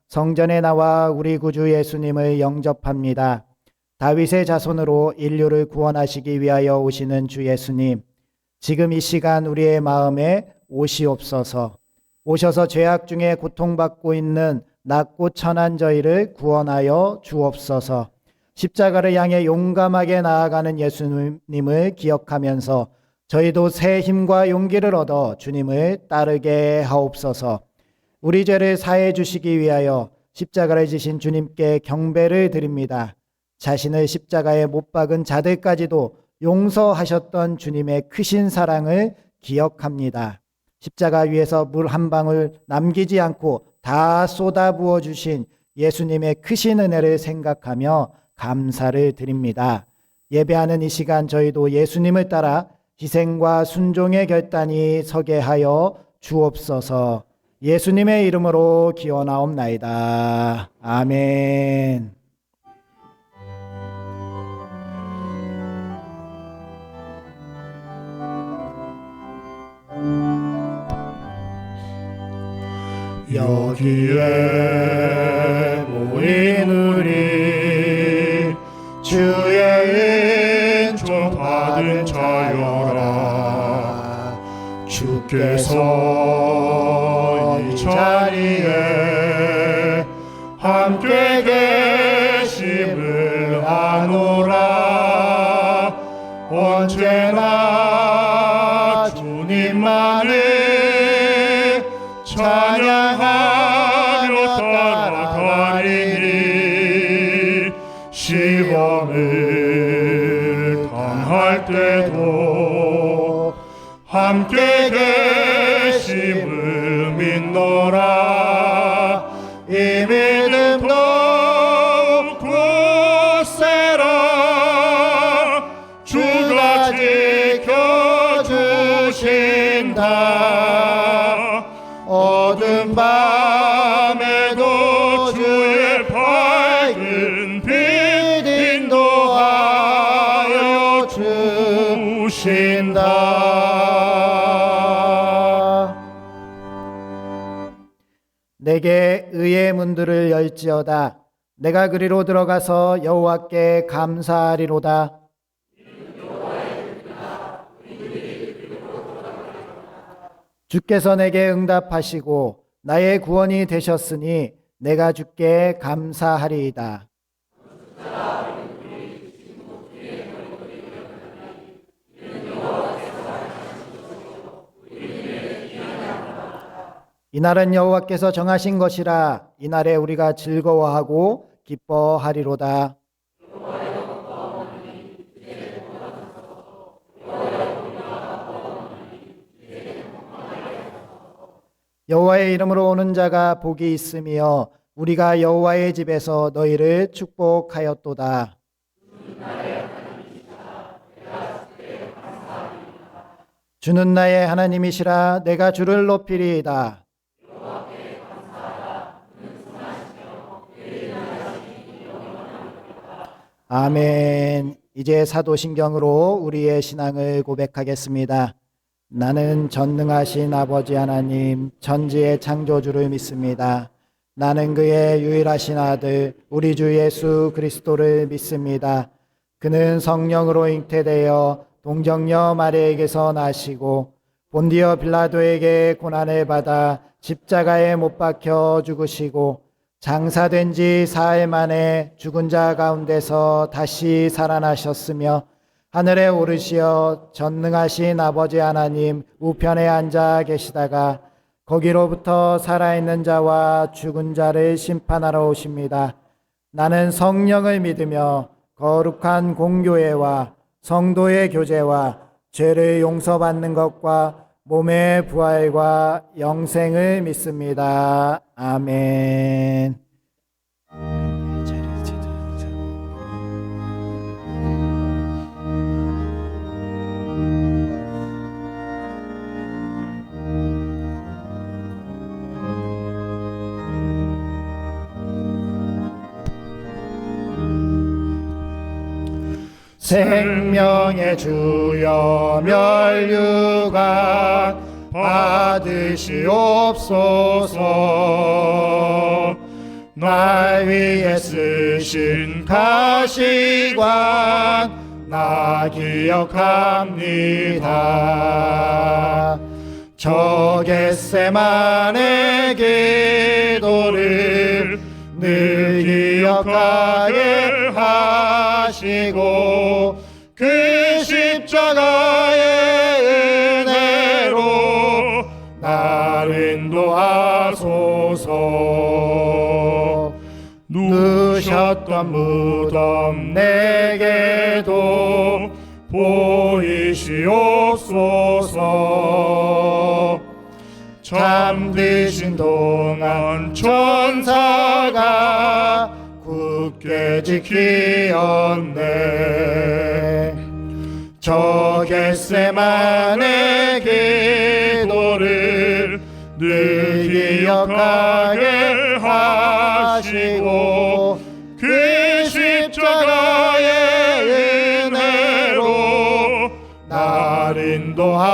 성전에 나와 우리 구주 예수님을 영접합니다. 다윗의 자손으로 인류를 구원하시기 위하여 오시는 주 예수님, 지금 이 시간 우리의 마음에 오시옵소서. 오셔서 죄악 중에 고통받고 있는 낮고 천한 저희를 구원하여 주옵소서. 십자가를 향해 용감하게 나아가는 예수님을 기억하면서 저희도 새 힘과 용기를 얻어 주님을 따르게 하옵소서. 우리 죄를 사해 주시기 위하여 십자가를 지신 주님께 경배를 드립니다. 자신을 십자가에 못 박은 자들까지도 용서하셨던 주님의 크신 사랑을 기억합니다. 십자가 위에서 물 한 방울 남기지 않고 다 쏟아부어 주신 예수님의 크신 은혜를 생각하며 감사를 드립니다. 예배하는 이 시간 저희도 예수님을 따라 희생과 순종의 결단이 서게 하여 주옵소서. 예수님의 이름으로 기원하옵나이다. 아멘. 여기에 모인 우리 주의 은총 받은 자여라. 주께서 이 자리에 함께 계심을 아노라. 언제나 주님만을 찬양하며 따라가리니 시험을 당할 때도 함께 계심을 믿노라. 이 믿음 더욱 굳세라. 주가 지켜주신다. 어두운 밤에도 주의 밝은 빛 인도하여 주신다. 내게 의의 문들을 열지어다. 내가 그리로 들어가서 여호와께 감사하리로다. 주께서 내게 응답하시고 나의 구원이 되셨으니 내가 주께 감사하리이다. 이날은 여호와께서 정하신 것이라. 이날에 우리가 즐거워하고 기뻐하리로다. 여호와의 이름으로 오는 자가 복이 있으며 우리가 여호와의 집에서 너희를 축복하였도다. 주는 나의 하나님이시라. 내가 주를 높이리이다. 아멘. 이제 사도신경으로 우리의 신앙을 고백하겠습니다. 나는 전능하신 아버지 하나님 천지의 창조주를 믿습니다. 나는 그의 유일하신 아들 우리 주 예수 그리스도를 믿습니다. 그는 성령으로 잉태되어 동정녀 마리아에게서 나시고 본디어 빌라도에게 고난을 받아 십자가에 못 박혀 죽으시고 장사된 지 사흘 만에 죽은 자 가운데서 다시 살아나셨으며 하늘에 오르시어 전능하신 아버지 하나님 우편에 앉아 계시다가 거기로부터 살아있는 자와 죽은 자를 심판하러 오십니다. 나는 성령을 믿으며 거룩한 공교회와 성도의 교제와 죄를 용서받는 것과 몸의 부활과 영생을 믿습니다. 아멘. 생명의 주여 멸류관 받으시옵소서. 날 위해 쓰신 가시관 나 기억합니다. 저 겟세마네 기도를 늘 기억하게 하시고 그 십자가의 은혜로 날 인도하소서. 누셨던 무덤 내게도 보이시옵소서. 잠드신 동안 천사가 굳게 지키었네. 저 겟세마네 기도를 늘 기억하게 하시고 그 십자가의 은혜로 날 인도하소서.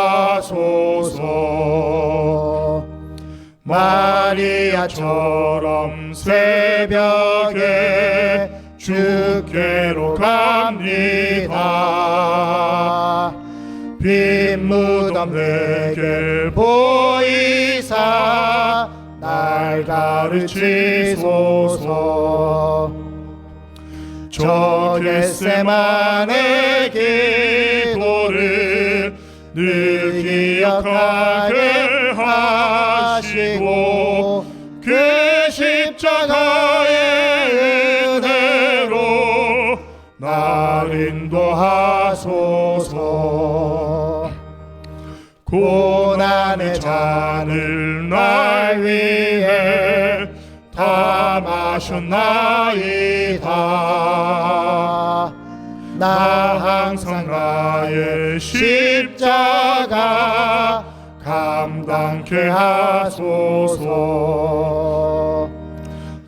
마리아처럼 새벽에 주께로 갑니다. 빈 무덤 내게 보이사 날 가르치소서. 저 겟세마네 기도를 늘 기억하게 하시고 그 십자가의 은혜로 날 인도하소서. 고난의 잔을 날 위해 다 마셨나이다. 나 항상 나의 십자가 감당케 하소서.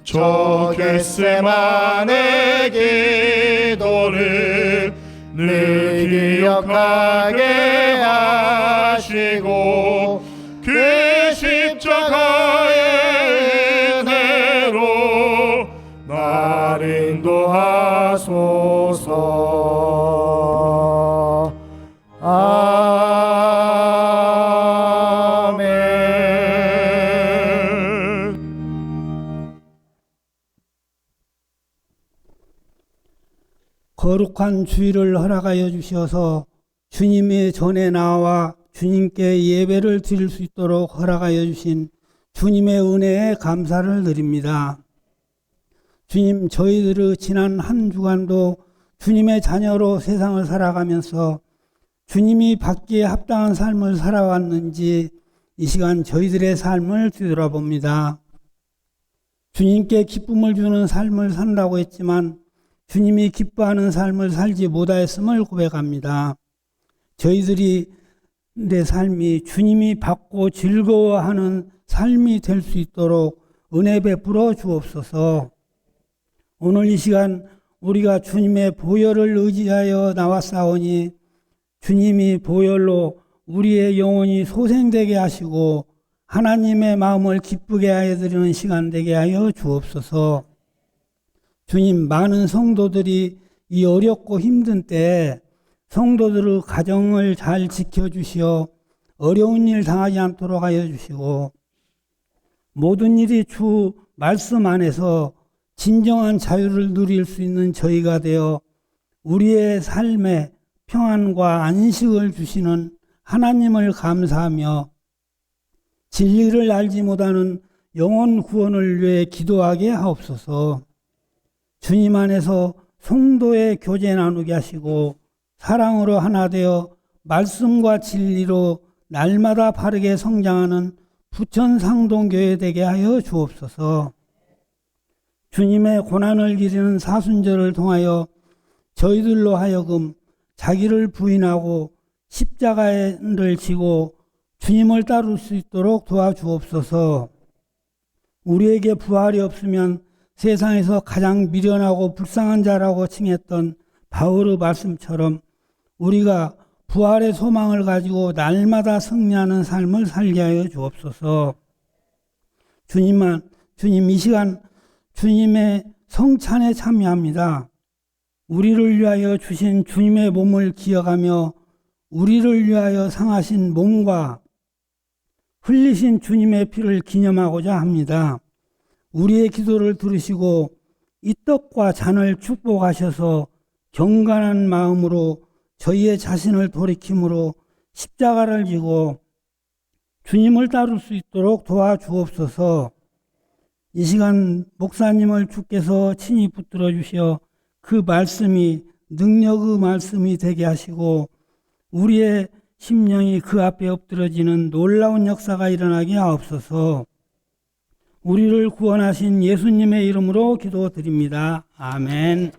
저 겟세마네 기도를 늘 기억하게 하시고 그 십자가의 은혜로 날 인도하소서. 거룩한 주일을 허락하여 주셔서 주님의 전에 나와 주님께 예배를 드릴 수 있도록 허락하여 주신 주님의 은혜에 감사를 드립니다. 주님, 저희들의 지난 한 주간도 주님의 자녀로 세상을 살아가면서 주님이 받기에 합당한 삶을 살아왔는지 이 시간 저희들의 삶을 뒤돌아봅니다. 주님께 기쁨을 주는 삶을 산다고 했지만 주님이 기뻐하는 삶을 살지 못하였음을 고백합니다. 저희들이 내 삶이 주님이 받고 즐거워하는 삶이 될 수 있도록 은혜 베풀어 주옵소서. 오늘 이 시간 우리가 주님의 보혈을 의지하여 나왔사오니 주님이 보혈로 우리의 영혼이 소생되게 하시고 하나님의 마음을 기쁘게 하여 드리는 시간 되게 하여 주옵소서. 주님, 많은 성도들이 이 어렵고 힘든 때에 성도들의 가정을 잘 지켜주시어 어려운 일 당하지 않도록 하여 주시고 모든 일이 주 말씀 안에서 진정한 자유를 누릴 수 있는 저희가 되어 우리의 삶에 평안과 안식을 주시는 하나님을 감사하며 진리를 알지 못하는 영혼 구원을 위해 기도하게 하옵소서. 주님 안에서 성도의 교제 나누게 하시고 사랑으로 하나 되어 말씀과 진리로 날마다 바르게 성장하는 부천상동교회 되게 하여 주옵소서. 주님의 고난을 기리는 사순절을 통하여 저희들로 하여금 자기를 부인하고 십자가를 지고 주님을 따를 수 있도록 도와주옵소서. 우리에게 부활이 없으면 세상에서 가장 미련하고 불쌍한 자라고 칭했던 바울의 말씀처럼 우리가 부활의 소망을 가지고 날마다 승리하는 삶을 살게 하여 주옵소서. 주님, 이 시간 주님의 성찬에 참여합니다. 우리를 위하여 주신 주님의 몸을 기억하며 우리를 위하여 상하신 몸과 흘리신 주님의 피를 기념하고자 합니다. 우리의 기도를 들으시고 이 떡과 잔을 축복하셔서 경건한 마음으로 저희의 자신을 돌이킴으로 십자가를 지고 주님을 따를 수 있도록 도와주옵소서. 이 시간 목사님을 주께서 친히 붙들어 주시어 그 말씀이 능력의 말씀이 되게 하시고 우리의 심령이 그 앞에 엎드러지는 놀라운 역사가 일어나게 하옵소서. 우리를 구원하신 예수님의 이름으로 기도드립니다. 아멘.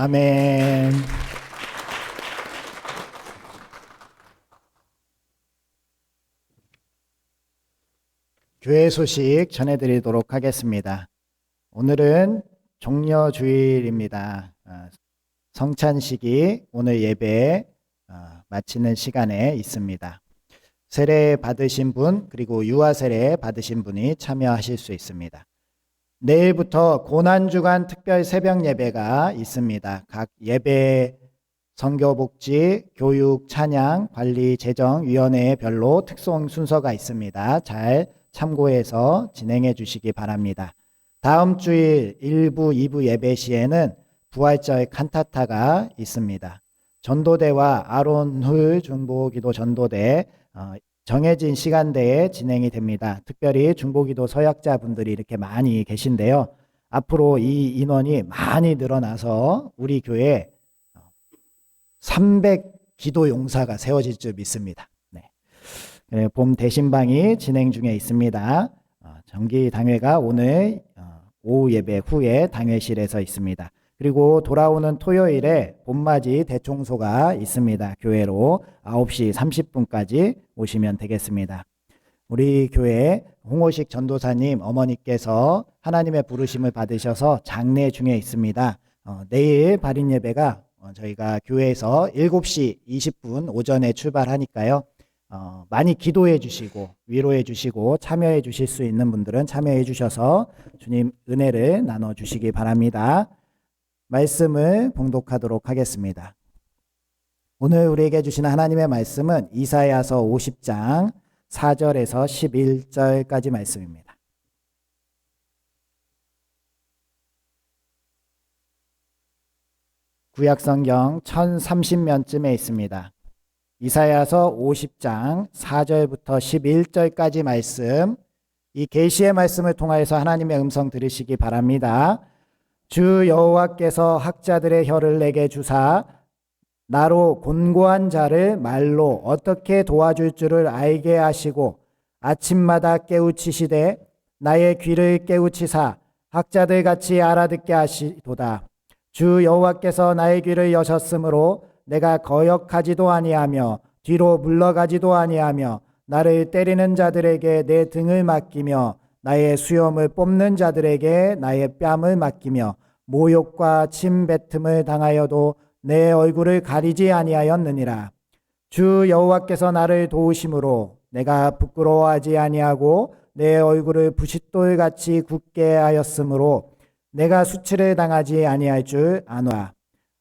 아멘. 교회 소식 전해드리도록 하겠습니다. 오늘은 종려주일입니다. 성찬식이 오늘 예배에 마치는 시간에 있습니다. 세례 받으신 분 그리고 유아 세례 받으신 분이 참여하실 수 있습니다. 내일부터 고난주간 특별 새벽 예배가 있습니다. 각 예배 선교복지, 교육, 찬양, 관리, 재정위원회에 별로 특송 순서가 있습니다. 잘 참고해서 진행해 주시기 바랍니다. 다음 주일 1부, 2부 예배 시에는 부활절 칸타타가 있습니다. 전도대와 아론훌 중보기도 전도대 정해진 시간대에 진행이 됩니다. 특별히 중보기도 서약자분들이 이렇게 많이 계신데요. 앞으로 이 인원이 많이 늘어나서 우리 교회 300 기도 용사가 세워질 줄 믿습니다. 네. 봄 대신방이 진행 중에 있습니다. 정기 당회가 오늘 오후 예배 후에 당회실에서 있습니다. 그리고 돌아오는 토요일에 봄맞이 대청소가 있습니다. 교회로 9시 30분까지 오시면 되겠습니다. 우리 교회 홍호식 전도사님 어머니께서 하나님의 부르심을 받으셔서 장례 중에 있습니다. 내일 발인 예배가 저희가 교회에서 7시 20분 오전에 출발하니까요. 많이 기도해 주시고 위로해 주시고 참여해 주실 수 있는 분들은 참여해 주셔서 주님 은혜를 나눠 주시기 바랍니다. 말씀을 봉독하도록 하겠습니다. 오늘 우리에게 주시는 하나님의 말씀은 이사야서 50장 4절에서 11절까지 말씀입니다. 구약성경 1030면쯤에 있습니다. 이사야서 50장 4절부터 11절까지 말씀, 이 계시의 말씀을 통하여서 하나님의 음성 들으시기 바랍니다. 주 여호와께서 학자들의 혀를 내게 주사 나로 곤고한 자를 말로 어떻게 도와줄 줄을 알게 하시고 아침마다 깨우치시되 나의 귀를 깨우치사 학자들 같이 알아듣게 하시도다. 주 여호와께서 나의 귀를 여셨으므로 내가 거역하지도 아니하며 뒤로 물러가지도 아니하며 나를 때리는 자들에게 내 등을 맡기며 나의 수염을 뽑는 자들에게 나의 뺨을 맡기며 모욕과 침뱉음을 당하여도 내 얼굴을 가리지 아니하였느니라. 주 여호와께서 나를 도우심으로 내가 부끄러워하지 아니하고 내 얼굴을 부싯돌같이 굳게 하였으므로 내가 수치를 당하지 아니할 줄 아노라.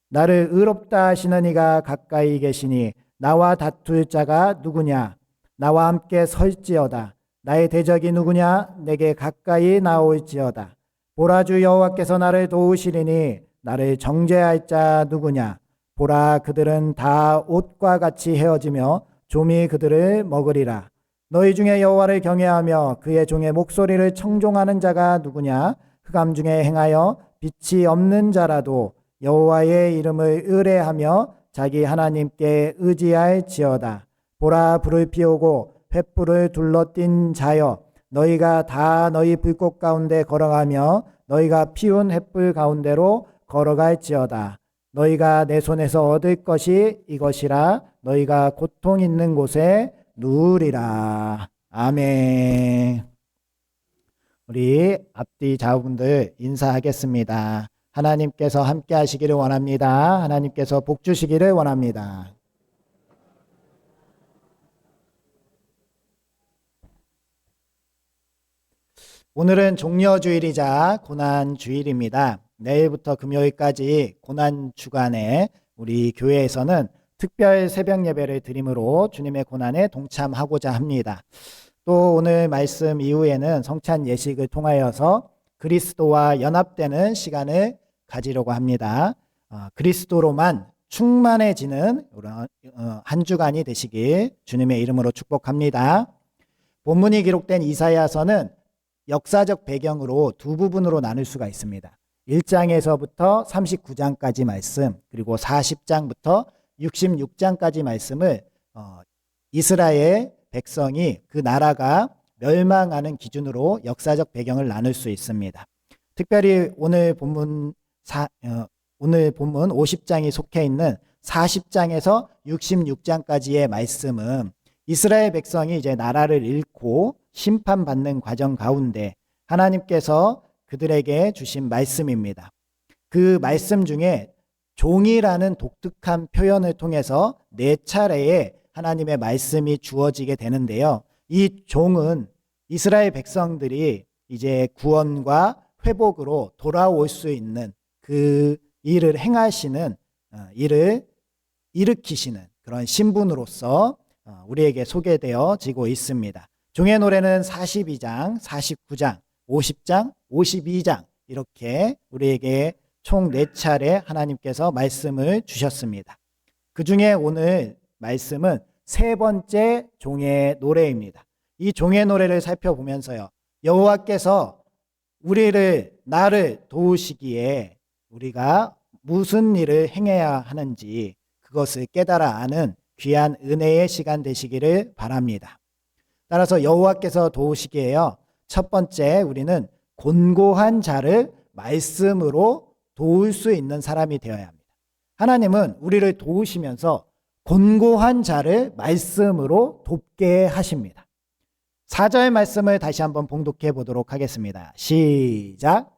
나를 의롭다 하시는 이가 가까이 계시니 나와 다툴 자가 누구냐? 나와 함께 설지어다. 나의 대적이 누구냐? 내게 가까이 나올지어다. 보라, 주 여호와께서 나를 도우시리니 나를 정죄할 자 누구냐? 보라, 그들은 다 옷과 같이 헤어지며 좀이 그들을 먹으리라. 너희 중에 여호와를 경외하며 그의 종의 목소리를 청종하는 자가 누구냐? 흑암 중에 행하여 빛이 없는 자라도 여호와의 이름을 의뢰하며 자기 하나님께 의지할지어다. 보라, 불을 피우고 횃불을 둘러띈 자여, 너희가 다 너희 불꽃 가운데 걸어가며 너희가 피운 횃불 가운데로 걸어갈지어다. 너희가 내 손에서 얻을 것이 이것이라. 너희가 고통 있는 곳에 누우리라. 아멘. 우리 앞뒤 좌우분들 인사하겠습니다. 하나님께서 함께 하시기를 원합니다. 하나님께서 복 주시기를 원합니다. 오늘은 종려주일이자 고난주일입니다. 내일부터 금요일까지 고난주간에 우리 교회에서는 특별 새벽 예배를 드림으로 주님의 고난에 동참하고자 합니다. 또 오늘 말씀 이후에는 성찬 예식을 통하여서 그리스도와 연합되는 시간을 가지려고 합니다. 그리스도로만 충만해지는 한 주간이 되시길 주님의 이름으로 축복합니다. 본문이 기록된 이사야서는 역사적 배경으로 두 부분으로 나눌 수가 있습니다. 1장에서부터 39장까지 말씀, 그리고 40장부터 66장까지 말씀을 이스라엘 백성이 그 나라가 멸망하는 기준으로 역사적 배경을 나눌 수 있습니다. 특별히 오늘 본문 50장이 속해 있는 40장에서 66장까지의 말씀은 이스라엘 백성이 이제 나라를 잃고 심판받는 과정 가운데 하나님께서 그들에게 주신 말씀입니다. 그 말씀 중에 종이라는 독특한 표현을 통해서 네 차례의 하나님의 말씀이 주어지게 되는데요. 이 종은 이스라엘 백성들이 이제 구원과 회복으로 돌아올 수 있는 그 일을 행하시는 일을 일으키시는 그런 신분으로서 우리에게 소개되어지고 있습니다. 종의 노래는 42장, 49장, 50장, 52장 이렇게 우리에게 총 4차례 하나님께서 말씀을 주셨습니다. 그 중에 오늘 말씀은 세 번째 종의 노래입니다. 이 종의 노래를 살펴보면서요, 여호와께서 나를 도우시기에 우리가 무슨 일을 행해야 하는지 그것을 깨달아 아는 귀한 은혜의 시간 되시기를 바랍니다. 따라서 여호와께서 도우시기에요, 첫 번째 우리는 곤고한 자를 말씀으로 도울 수 있는 사람이 되어야 합니다. 하나님은 우리를 도우시면서 곤고한 자를 말씀으로 돕게 하십니다. 4절 말씀을 다시 한번 봉독해 보도록 하겠습니다. 시작.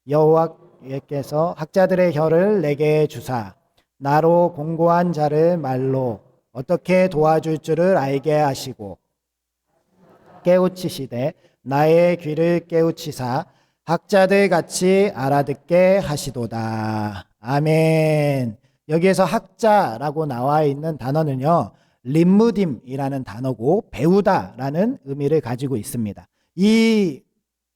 여호와께서 학자들의 혀를 내게 주사 나로 곤고한 자를 말로 어떻게 도와줄 줄을 알게 하시고 깨우치시되 나의 귀를 깨우치사 학자들 같이 알아듣게 하시도다. 아멘. 여기에서 학자라고 나와 있는 단어는요, 림무딤이라는 단어고 배우다라는 의미를 가지고 있습니다. 이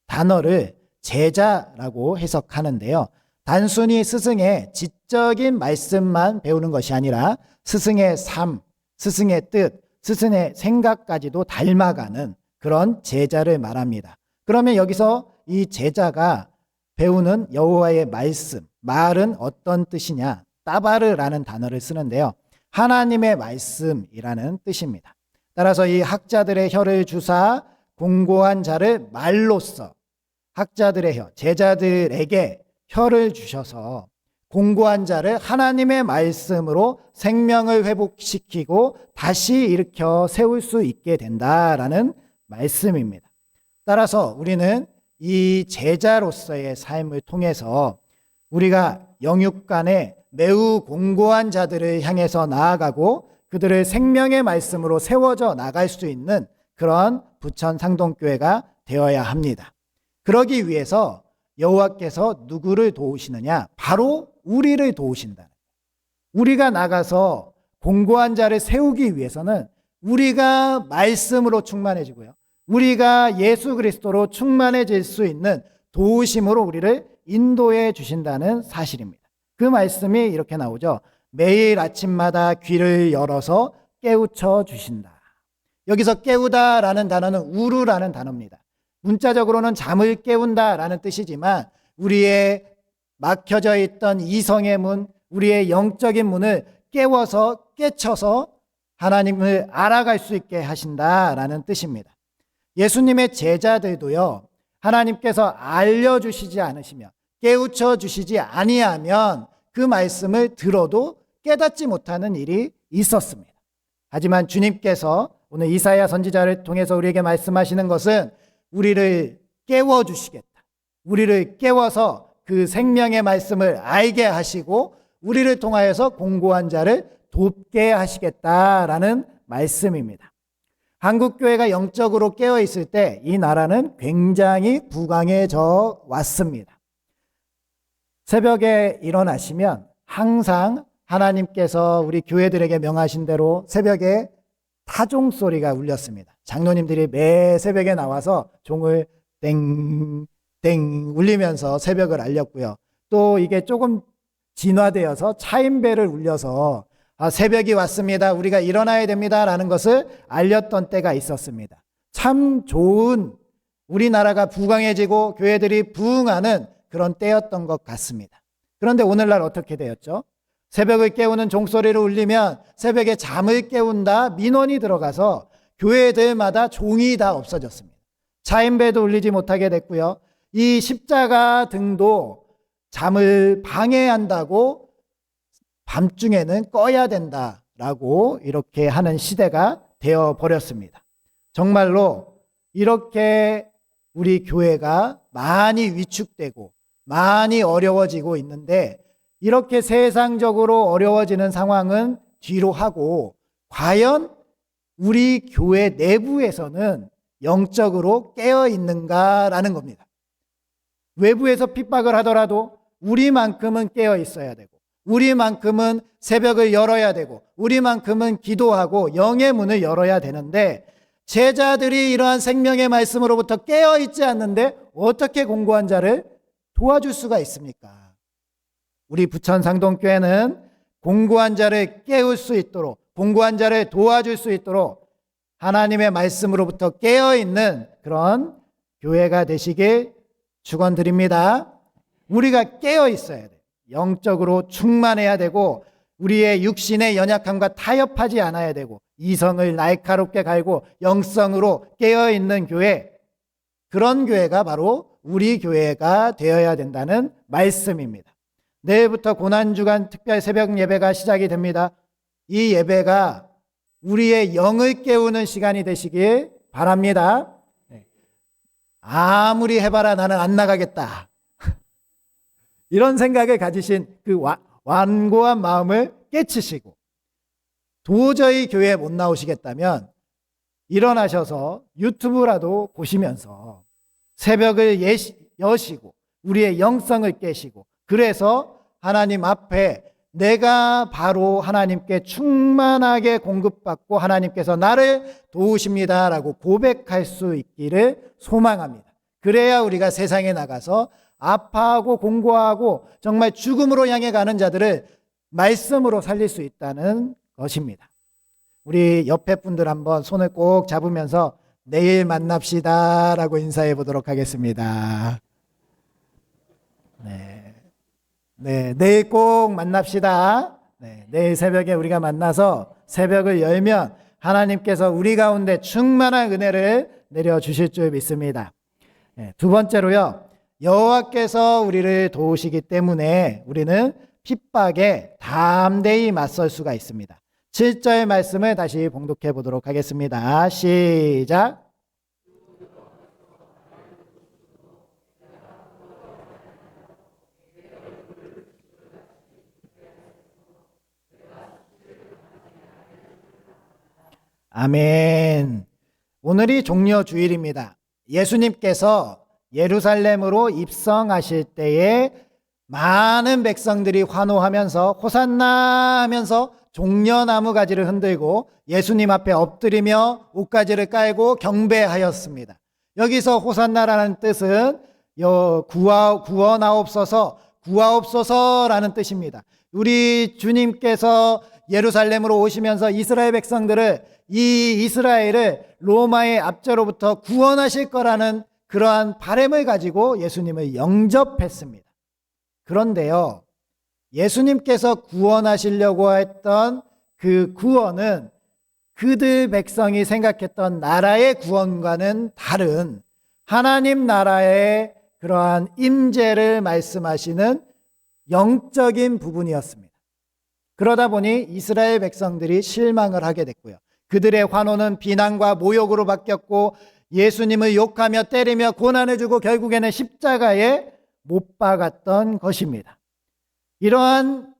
단어를 제자라고 해석하는데요, 단순히 스승의 지적인 말씀만 배우는 것이 아니라 스승의 삶, 스승의 뜻, 스승의 생각까지도 닮아가는 그런 제자를 말합니다. 그러면 여기서 이 제자가 배우는 여호와의 말은 어떤 뜻이냐? 따바르라는 단어를 쓰는데요, 하나님의 말씀이라는 뜻입니다. 따라서 이 학자들의 혀를 주사 공고한 자를 말로써, 학자들의 혀, 제자들에게 혀를 주셔서 공고한 자를 하나님의 말씀으로 생명을 회복시키고 다시 일으켜 세울 수 있게 된다라는 말씀입니다. 따라서 우리는 이 제자로서의 삶을 통해서 우리가 영육간에 매우 공고한 자들을 향해서 나아가고 그들을 생명의 말씀으로 세워져 나갈 수 있는 그런 부천 상동교회가 되어야 합니다. 그러기 위해서 여호와께서 누구를 도우시느냐? 바로 우리를 도우신다. 우리가 나가서 공고한 자를 세우기 위해서는 우리가 말씀으로 충만해지고요, 우리가 예수 그리스도로 충만해질 수 있는 도우심으로 우리를 인도해 주신다는 사실입니다. 그 말씀이 이렇게 나오죠. 매일 아침마다 귀를 열어서 깨우쳐 주신다. 여기서 깨우다라는 단어는 우르라는 단어입니다. 문자적으로는 잠을 깨운다라는 뜻이지만 우리의 막혀져 있던 이성의 문, 우리의 영적인 문을 깨워서 깨쳐서 하나님을 알아갈 수 있게 하신다라는 뜻입니다. 예수님의 제자들도요, 하나님께서 알려주시지 않으시면, 깨우쳐 주시지 아니하면 그 말씀을 들어도 깨닫지 못하는 일이 있었습니다. 하지만 주님께서 오늘 이사야 선지자를 통해서 우리에게 말씀하시는 것은 우리를 깨워주시겠다, 우리를 깨워서 그 생명의 말씀을 알게 하시고 우리를 통하여서 공고한 자를 돕게 하시겠다라는 말씀입니다. 한국교회가 영적으로 깨어있을 때 이 나라는 굉장히 부강해져 왔습니다. 새벽에 일어나시면 항상 하나님께서 우리 교회들에게 명하신 대로 새벽에 타종 소리가 울렸습니다. 장로님들이 매 새벽에 나와서 종을 땡땡 울리면서 새벽을 알렸고요. 또 이게 조금 진화되어서 차임배를 울려서 새벽이 왔습니다, 우리가 일어나야 됩니다 라는 것을 알렸던 때가 있었습니다. 참 좋은, 우리나라가 부강해지고 교회들이 부흥하는 그런 때였던 것 같습니다. 그런데 오늘날 어떻게 되었죠? 새벽을 깨우는 종소리를 울리면 새벽에 잠을 깨운다 민원이 들어가서 교회들마다 종이 다 없어졌습니다. 차임배도 울리지 못하게 됐고요, 이 십자가 등도 잠을 방해한다고 밤중에는 꺼야 된다라고 이렇게 하는 시대가 되어버렸습니다. 정말로 이렇게 우리 교회가 많이 위축되고 많이 어려워지고 있는데 이렇게 세상적으로 어려워지는 상황은 뒤로 하고 과연 우리 교회 내부에서는 영적으로 깨어 있는가라는 겁니다. 외부에서 핍박을 하더라도 우리만큼은 깨어 있어야 되고, 우리만큼은 새벽을 열어야 되고, 우리만큼은 기도하고 영의 문을 열어야 되는데, 제자들이 이러한 생명의 말씀으로부터 깨어 있지 않는데 어떻게 공고한 자를 도와줄 수가 있습니까? 우리 부천 상동교회는 공고한 자를 깨울 수 있도록, 공고한 자를 도와줄 수 있도록 하나님의 말씀으로부터 깨어 있는 그런 교회가 되시길 축원드립니다. 우리가 깨어 있어야 돼요. 영적으로 충만해야 되고, 우리의 육신의 연약함과 타협하지 않아야 되고, 이성을 날카롭게 갈고 영성으로 깨어 있는 교회, 그런 교회가 바로 우리 교회가 되어야 된다는 말씀입니다. 내일부터 고난주간 특별 새벽 예배가 시작이 됩니다. 이 예배가 우리의 영을 깨우는 시간이 되시길 바랍니다. 아무리 해봐라 나는 안 나가겠다. 이런 생각을 가지신 그 완고한 마음을 깨치시고, 도저히 교회에 못 나오시겠다면 일어나셔서 유튜브라도 보시면서 새벽을 여시고 우리의 영성을 깨시고, 그래서 하나님 앞에 내가 바로 하나님께 충만하게 공급받고 하나님께서 나를 도우십니다라고 고백할 수 있기를 소망합니다. 그래야 우리가 세상에 나가서 아파하고 공고하고 정말 죽음으로 향해 가는 자들을 말씀으로 살릴 수 있다는 것입니다. 우리 옆에 분들 한번 손을 꼭 잡으면서 내일 만납시다 라고 인사해 보도록 하겠습니다. 네, 내일 꼭 만납시다. 내일 새벽에 우리가 만나서 새벽을 열면 하나님께서 우리 가운데 충만한 은혜를 내려주실 줄 믿습니다. 두 번째로요, 여호와께서 우리를 도우시기 때문에 우리는 핍박에 담대히 맞설 수가 있습니다. 7절 말씀을 다시 봉독해 보도록 하겠습니다. 시작. 아멘. 오늘이 종려 주일입니다. 예수님께서 예루살렘으로 입성하실 때에 많은 백성들이 환호하면서 호산나 하면서 종려나무 가지를 흔들고 예수님 앞에 엎드리며 옷가지를 깔고 경배하였습니다. 여기서 호산나라는 뜻은 구원하옵소서, 구하옵소서라는 뜻입니다. 우리 주님께서 예루살렘으로 오시면서 이스라엘 백성들을, 이 이스라엘을 로마의 압제로부터 구원하실 거라는 그러한 바람을 가지고 예수님을 영접했습니다. 그런데요, 예수님께서 구원하시려고 했던 그 구원은 그들 백성이 생각했던 나라의 구원과는 다른 하나님 나라의 그러한 임재를 말씀하시는 영적인 부분이었습니다. 그러다 보니 이스라엘 백성들이 실망을 하게 됐고요. 그들의 환호는 비난과 모욕으로 바뀌었고, 예수님을 욕하며 때리며 고난해주고 결국에는 십자가에 못 박았던 것입니다. 이러한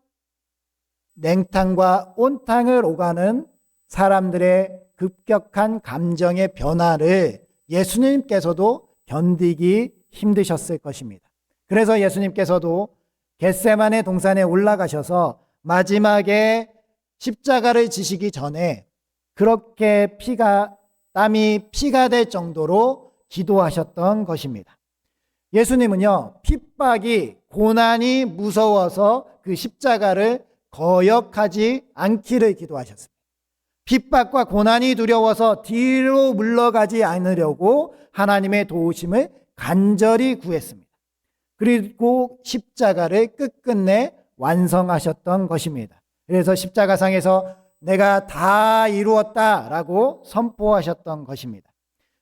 냉탕과 온탕을 오가는 사람들의 급격한 감정의 변화를 예수님께서도 견디기 힘드셨을 것입니다. 그래서 예수님께서도 겟세마네 동산에 올라가셔서 마지막에 십자가를 지시기 전에 그렇게 땀이 피가 될 정도로 기도하셨던 것입니다. 예수님은요, 핍박이, 고난이 무서워서 그 십자가를 거역하지 않기를 기도하셨습니다. 핍박과 고난이 두려워서 뒤로 물러가지 않으려고 하나님의 도우심을 간절히 구했습니다. 그리고 십자가를 끝끝내 완성하셨던 것입니다. 그래서 십자가상에서 내가 다 이루었다라고 선포하셨던 것입니다.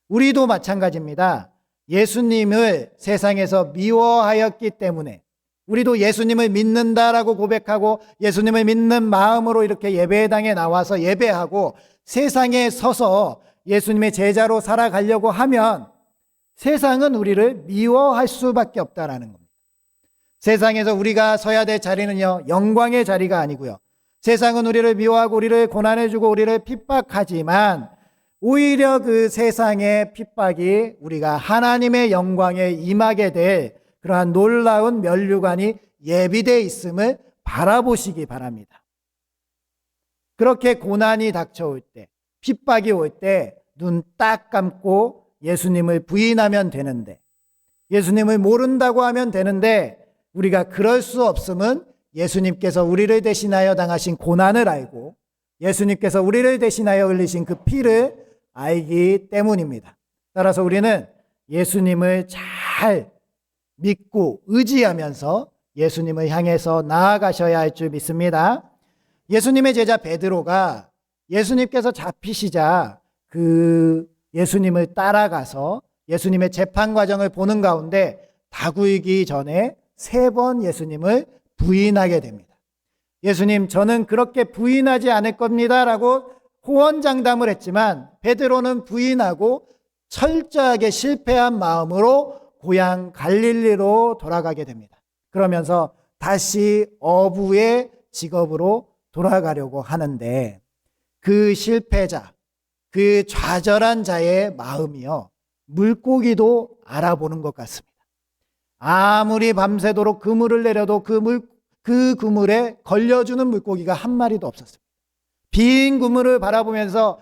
우리도 마찬가지입니다. 예수님을 세상에서 미워하였기 때문에 우리도 예수님을 믿는다라고 고백하고 예수님을 믿는 마음으로 이렇게 예배당에 나와서 예배하고 세상에 서서 예수님의 제자로 살아가려고 하면 세상은 우리를 미워할 수밖에 없다라는 겁니다. 세상에서 우리가 서야 될 자리는요, 영광의 자리가 아니고요. 세상은 우리를 미워하고 우리를 고난해주고 우리를 핍박하지만 오히려 그 세상의 핍박이 우리가 하나님의 영광에 임하게 될 그러한 놀라운 면류관이 예비되어 있음을 바라보시기 바랍니다. 그렇게 고난이 닥쳐올 때, 핍박이 올 때 눈 딱 감고 예수님을 부인하면 되는데, 예수님을 모른다고 하면 되는데, 우리가 그럴 수 없음은 예수님께서 우리를 대신하여 당하신 고난을 알고 예수님께서 우리를 대신하여 흘리신 그 피를 알기 때문입니다. 따라서 우리는 예수님을 잘 믿고 의지하면서 예수님을 향해서 나아가셔야 할 줄 믿습니다. 예수님의 제자 베드로가 예수님께서 잡히시자 그 예수님을 따라가서 예수님의 재판 과정을 보는 가운데 다구이기 전에 3번 예수님을 부인하게 됩니다. 예수님, 저는 그렇게 부인하지 않을 겁니다 라고 호언장담을 했지만 베드로는 부인하고 철저하게 실패한 마음으로 고향 갈릴리로 돌아가게 됩니다. 그러면서 다시 어부의 직업으로 돌아가려고 하는데 그 실패자, 그 좌절한 자의 마음이요, 물고기도 알아보는 것 같습니다. 아무리 밤새도록 그물을 내려도 그 그물에 걸려주는 물고기가 한 마리도 없었습니다. 빈 그물을 바라보면서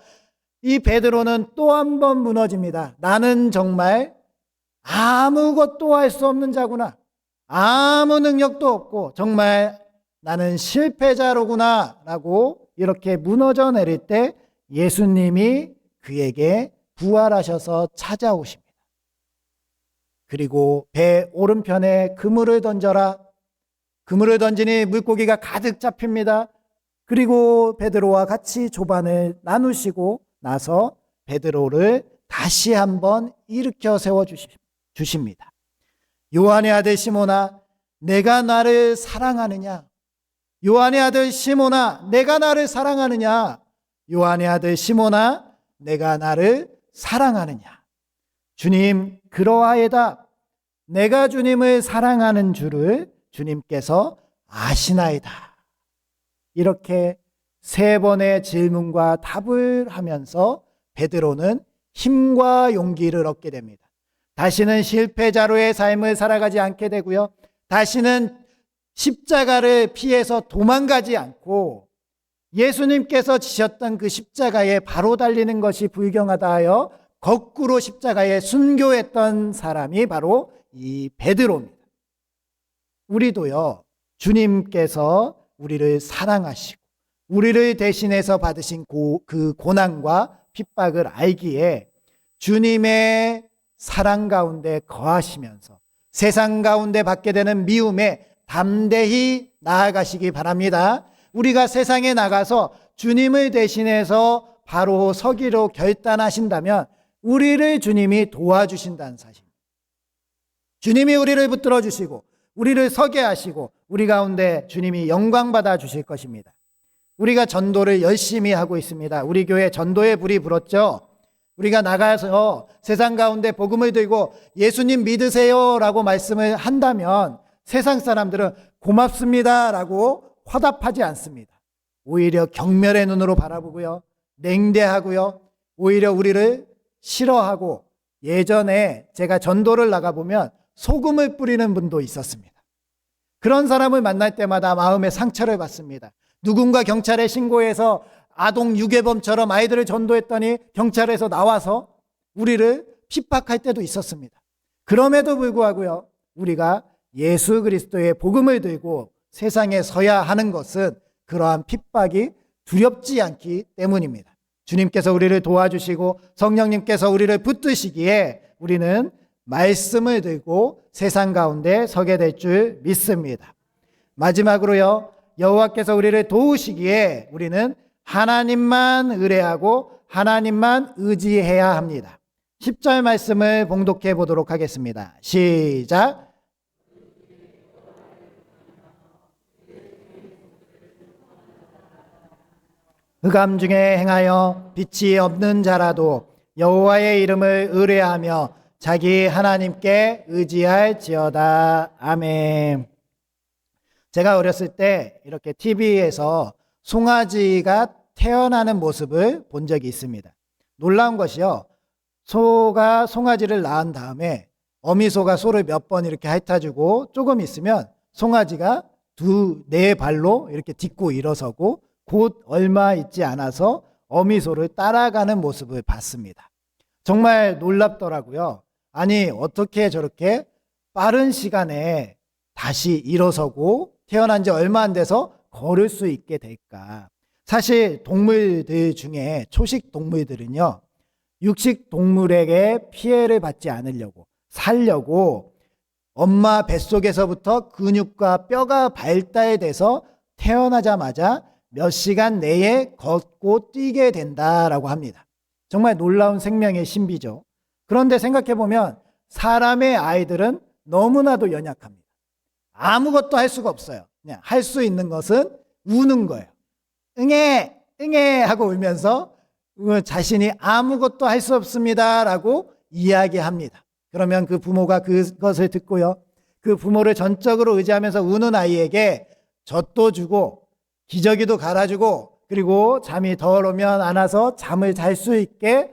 이 베드로는 또 한 번 무너집니다. 나는 정말 아무것도 할 수 없는 자구나. 아무 능력도 없고 정말 나는 실패자로구나 라고 이렇게 무너져 내릴 때 예수님이 그에게 부활하셔서 찾아오십니다. 그리고 배 오른편에 그물을 던져라. 그물을 던지니 물고기가 가득 잡힙니다. 그리고 베드로와 같이 조반을 나누시고 나서 베드로를 다시 한번 일으켜 세워 주십니다. 요한의 아들 시몬아, 내가 나를 사랑하느냐? 요한의 아들 시몬아, 내가 나를 사랑하느냐? 요한의 아들 시몬아, 내가 나를 사랑하느냐? 주님, 그러하이다. 내가 주님을 사랑하는 줄을 주님께서 아시나이다. 이렇게 3번의 질문과 답을 하면서 베드로는 힘과 용기를 얻게 됩니다. 다시는 실패자로의 삶을 살아가지 않게 되고요. 다시는 십자가를 피해서 도망가지 않고 예수님께서 지셨던 그 십자가에 바로 달리는 것이 불경하다 하여 거꾸로 십자가에 순교했던 사람이 바로 이 베드로입니다. 우리도요, 주님께서 우리를 사랑하시고 우리를 대신해서 받으신 그 고난과 핍박을 알기에 주님의 사랑 가운데 거하시면서 세상 가운데 받게 되는 미움에 담대히 나아가시기 바랍니다. 우리가 세상에 나가서 주님을 대신해서 바로 서기로 결단하신다면 우리를 주님이 도와주신다는 사실. 주님이 우리를 붙들어 주시고 우리를 서게 하시고 우리 가운데 주님이 영광 받아 주실 것입니다. 우리가 전도를 열심히 하고 있습니다. 우리 교회 전도의 불이 불었죠. 우리가 나가서 세상 가운데 복음을 들고 예수님 믿으세요 라고 말씀을 한다면 세상 사람들은 고맙습니다 라고 화답하지 않습니다. 오히려 경멸의 눈으로 바라보고요, 냉대하고요, 오히려 우리를 싫어하고, 예전에 제가 전도를 나가보면 소금을 뿌리는 분도 있었습니다. 그런 사람을 만날 때마다 마음에 상처를 받습니다. 누군가 경찰에 신고해서 아동 유괴범처럼 아이들을 전도했더니 경찰에서 나와서 우리를 핍박할 때도 있었습니다. 그럼에도 불구하고요, 우리가 예수 그리스도의 복음을 들고 세상에 서야 하는 것은 그러한 핍박이 두렵지 않기 때문입니다. 주님께서 우리를 도와주시고 성령님께서 우리를 붙드시기에 우리는 말씀을 들고 세상 가운데 서게 될 줄 믿습니다. 마지막으로요, 여호와께서 우리를 도우시기에 우리는 하나님만 의뢰하고 하나님만 의지해야 합니다. 10절 말씀을 봉독해 보도록 하겠습니다. 시작. 흑암 중에 행하여 빛이 없는 자라도 여호와의 이름을 의뢰하며 자기 하나님께 의지할지어다. 아멘. 제가 어렸을 때 이렇게 TV에서 송아지가 태어나는 모습을 본 적이 있습니다. 놀라운 것이요. 소가 송아지를 낳은 다음에 어미소가 소를 몇 번 이렇게 핥아주고 조금 있으면 송아지가 네 발로 이렇게 딛고 일어서고 곧 얼마 있지 않아서 어미소를 따라가는 모습을 봤습니다. 정말 놀랍더라고요. 아니, 어떻게 저렇게 빠른 시간에 다시 일어서고 태어난 지 얼마 안 돼서 걸을 수 있게 될까? 사실 동물들 중에 초식 동물들은요, 육식 동물에게 피해를 받지 않으려고, 살려고 엄마 뱃속에서부터 근육과 뼈가 발달돼서 태어나자마자 몇 시간 내에 걷고 뛰게 된다라고 합니다. 정말 놀라운 생명의 신비죠. 그런데 생각해보면 사람의 아이들은 너무나도 연약합니다. 아무것도 할 수가 없어요. 그냥 할 수 있는 것은 우는 거예요. 응애, 응애 하고 울면서 자신이 아무것도 할 수 없습니다 라고 이야기합니다. 그러면 그 부모가 그것을 듣고요, 그 부모를 전적으로 의지하면서 우는 아이에게 젖도 주고 기저귀도 갈아주고 그리고 잠이 덜 오면 안아서 잠을 잘 수 있게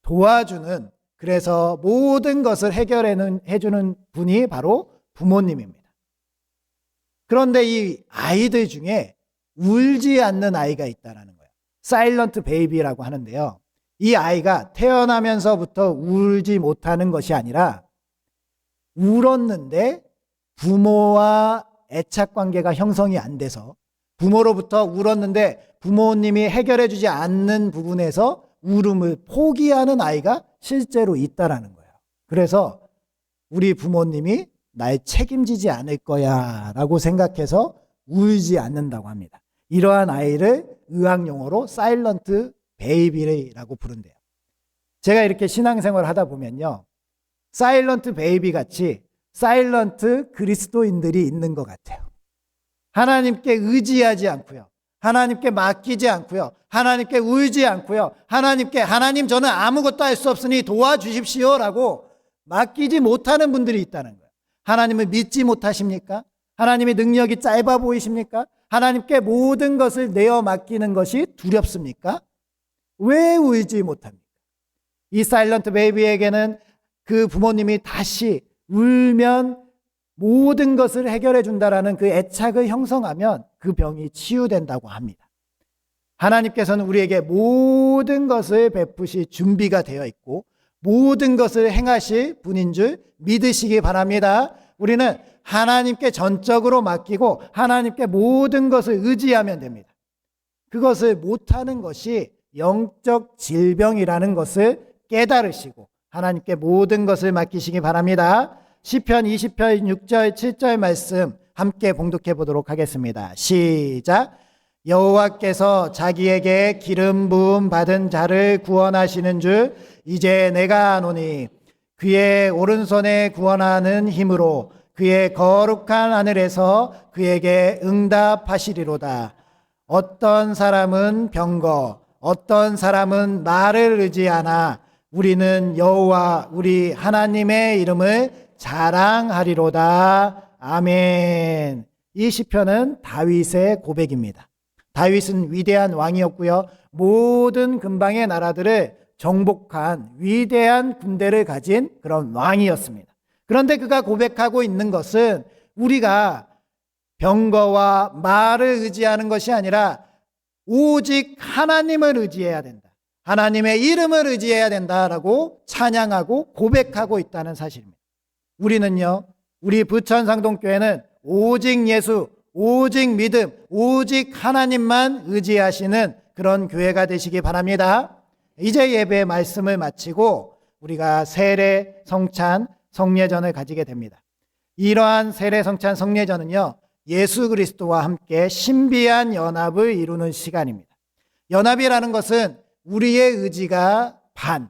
도와주는, 그래서 모든 것을 해주는 분이 바로 부모님입니다. 그런데 이 아이들 중에 울지 않는 아이가 있다는 거예요. 사일런트 베이비라고 하는데요. 이 아이가 태어나면서부터 울지 못하는 것이 아니라 울었는데 부모와 애착 관계가 형성이 안 돼서, 부모로부터 울었는데 부모님이 해결해 주지 않는 부분에서 울음을 포기하는 아이가 실제로 있다라는 거예요. 그래서 우리 부모님이 날 책임지지 않을 거야 라고 생각해서 울지 않는다고 합니다. 이러한 아이를 의학용어로 사일런트 베이비라고 부른대요. 제가 이렇게 신앙생활을 하다 보면요, 사일런트 베이비 같이 사일런트 그리스도인들이 있는 것 같아요. 하나님께 의지하지 않고요, 하나님께 맡기지 않고요, 하나님께 울지 않고요, 하나님 저는 아무것도 할 수 없으니 도와주십시오 라고 맡기지 못하는 분들이 있다는 거예요. 하나님을 믿지 못하십니까? 하나님의 능력이 짧아 보이십니까? 하나님께 모든 것을 내어 맡기는 것이 두렵습니까? 왜 울지 못합니까? 이 사일런트 베이비에게는 그 부모님이 다시 울면 모든 것을 해결해 준다라는 그 애착을 형성하면 그 병이 치유된다고 합니다. 하나님께서는 우리에게 모든 것을 베푸실 준비가 되어 있고 모든 것을 행하실 분인 줄 믿으시기 바랍니다. 우리는 하나님께 전적으로 맡기고 하나님께 모든 것을 의지하면 됩니다. 그것을 못하는 것이 영적 질병이라는 것을 깨달으시고 하나님께 모든 것을 맡기시기 바랍니다. 시편 20편 6절 7절 말씀 함께 봉독해 보도록 하겠습니다. 시작. 여호와께서 자기에게 기름 부음 받은 자를 구원하시는 줄 이제 내가 아노니 그의 오른손에 구원하는 힘으로 그의 거룩한 하늘에서 그에게 응답하시리로다. 어떤 사람은 병거, 어떤 사람은 말을 의지하나 우리는 여호와 우리 하나님의 이름을 자랑하리로다. 아멘. 이 시편은 다윗의 고백입니다. 다윗은 위대한 왕이었고요, 모든 근방의 나라들을 정복한 위대한 군대를 가진 그런 왕이었습니다. 그런데 그가 고백하고 있는 것은 우리가 병거와 말을 의지하는 것이 아니라 오직 하나님을 의지해야 된다, 하나님의 이름을 의지해야 된다라고 찬양하고 고백하고 있다는 사실입니다. 우리는요, 우리 부천상동교회는 오직 예수, 오직 믿음, 오직 하나님만 의지하시는 그런 교회가 되시기 바랍니다. 이제 예배의 말씀을 마치고 우리가 세례, 성찬, 성례전을 가지게 됩니다. 이러한 세례, 성찬, 성례전은요, 예수 그리스도와 함께 신비한 연합을 이루는 시간입니다. 연합이라는 것은 우리의 의지가 반,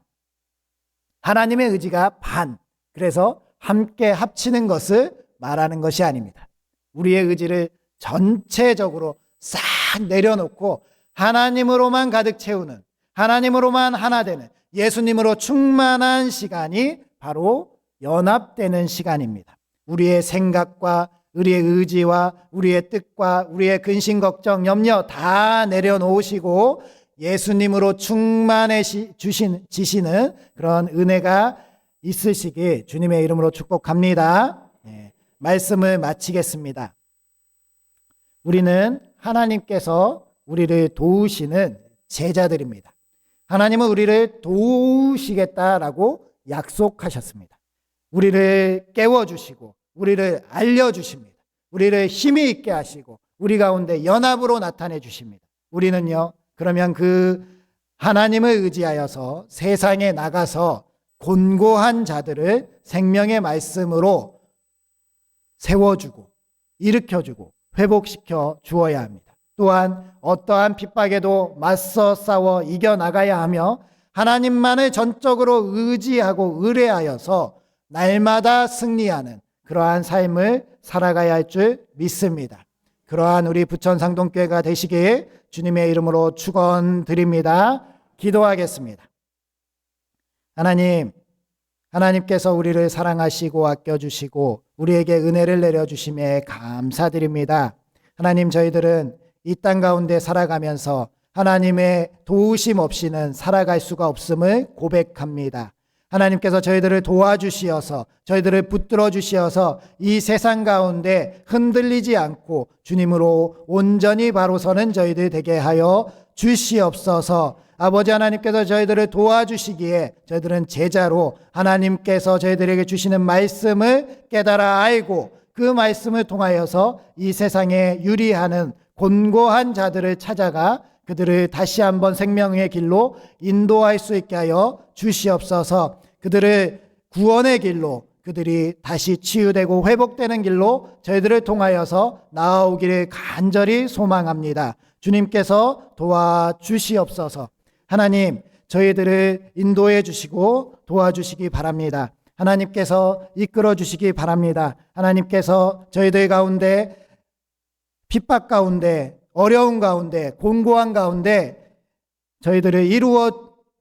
하나님의 의지가 반, 그래서 함께 합치는 것을 말하는 것이 아닙니다. 우리의 의지를 전체적으로 싹 내려놓고 하나님으로만 가득 채우는, 하나님으로만 하나 되는, 예수님으로 충만한 시간이 바로 연합되는 시간입니다. 우리의 생각과 우리의 의지와 우리의 뜻과 우리의 근심, 걱정, 염려 다 내려놓으시고 예수님으로 충만해지시는 그런 은혜가 있으시기 주님의 이름으로 축복합니다. 말씀을 마치겠습니다. 우리는 하나님께서 우리를 도우시는 제자들입니다. 하나님은 우리를 도우시겠다라고 약속하셨습니다. 우리를 깨워주시고 우리를 알려주십니다. 우리를 힘이 있게 하시고 우리 가운데 연합으로 나타내 주십니다. 우리는요, 그러면 그 하나님을 의지하여서 세상에 나가서 곤고한 자들을 생명의 말씀으로 세워주고 일으켜주고 회복시켜 주어야 합니다. 또한 어떠한 핍박에도 맞서 싸워 이겨나가야 하며 하나님만을 전적으로 의지하고 의뢰하여서 날마다 승리하는 그러한 삶을 살아가야 할 줄 믿습니다. 그러한 우리 부천상동교회가 되시길 주님의 이름으로 축원드립니다. 기도하겠습니다. 하나님께서 우리를 사랑하시고 아껴주시고 우리에게 은혜를 내려주심에 감사드립니다. 하나님, 저희들은 이 땅 가운데 살아가면서 하나님의 도우심 없이는 살아갈 수가 없음을 고백합니다. 하나님께서 저희들을 도와주시어서 저희들을 붙들어 주시어서 이 세상 가운데 흔들리지 않고 주님으로 온전히 바로 서는 저희들 되게 하여 주시옵소서. 아버지 하나님께서 저희들을 도와주시기에 저희들은 제자로 하나님께서 저희들에게 주시는 말씀을 깨달아 알고 그 말씀을 통하여서 이 세상에 유리하는 곤고한 자들을 찾아가 그들을 다시 한번 생명의 길로 인도할 수 있게 하여 주시옵소서. 그들을 구원의 길로, 그들이 다시 치유되고 회복되는 길로 저희들을 통하여서 나아오기를 간절히 소망합니다. 주님께서 도와주시옵소서. 하나님, 저희들을 인도해 주시고 도와주시기 바랍니다. 하나님께서 이끌어 주시기 바랍니다. 하나님께서 저희들 가운데 핍박 가운데 어려운 가운데 곤고한 가운데 저희들을 이루어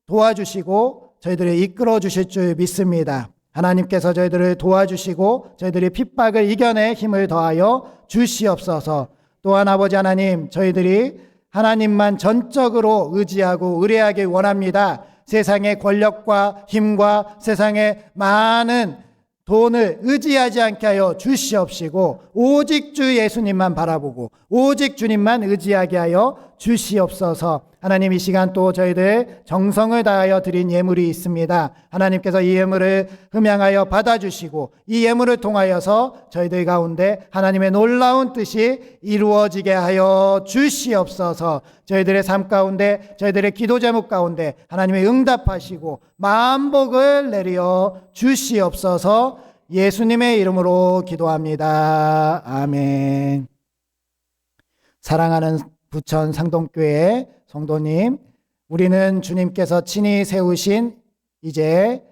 도와주시고 저희들을 이끌어 주실 줄 믿습니다. 하나님께서 저희들을 도와주시고 저희들이 핍박을 이겨내 힘을 더하여 주시옵소서. 또한 아버지 하나님, 저희들이 하나님만 전적으로 의지하고 의뢰하길 원합니다. 세상의 권력과 힘과 세상의 많은 돈을 의지하지 않게 하여 주시옵시고 오직 주 예수님만 바라보고 오직 주님만 의지하게 하여 주시옵소서. 하나님, 이 시간 또 저희들 정성을 다하여 드린 예물이 있습니다. 하나님께서 이 예물을 흠양하여 받아주시고 이 예물을 통하여서 저희들 가운데 하나님의 놀라운 뜻이 이루어지게 하여 주시옵소서. 저희들의 삶 가운데 저희들의 기도 제목 가운데 하나님의 응답하시고 만복을 내려 주시옵소서. 예수님의 이름으로 기도합니다. 아멘. 사랑하는 부천 상동교회 성도님, 우리는 주님께서 친히 세우신 이제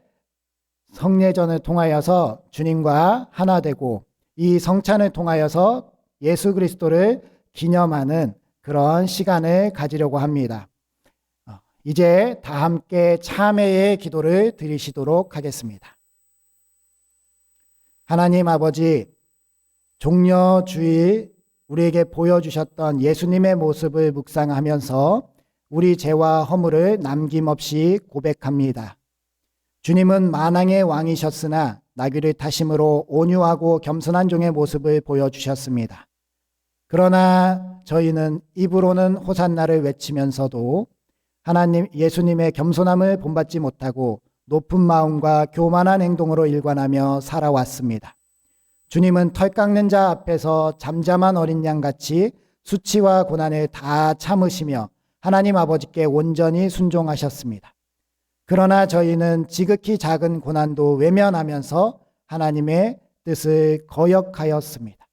성례전을 통하여서 주님과 하나 되고 이 성찬을 통하여서 예수 그리스도를 기념하는 그런 시간을 가지려고 합니다. 이제 다 함께 참회의 기도를 드리시도록 하겠습니다. 하나님 아버지, 종려 주일 우리에게 보여주셨던 예수님의 모습을 묵상하면서 우리 죄와 허물을 남김없이 고백합니다. 주님은 만왕의 왕이셨으나 나귀를 타심으로 온유하고 겸손한 종의 모습을 보여주셨습니다. 그러나 저희는 입으로는 호산나를 외치면서도 하나님 예수님의 겸손함을 본받지 못하고 높은 마음과 교만한 행동으로 일관하며 살아왔습니다. 주님은 털 깎는 자 앞에서 잠잠한 어린 양같이 수치와 고난을 다 참으시며 하나님 아버지께 온전히 순종하셨습니다. 그러나 저희는 지극히 작은 고난도 외면하면서 하나님의 뜻을 거역하였습니다.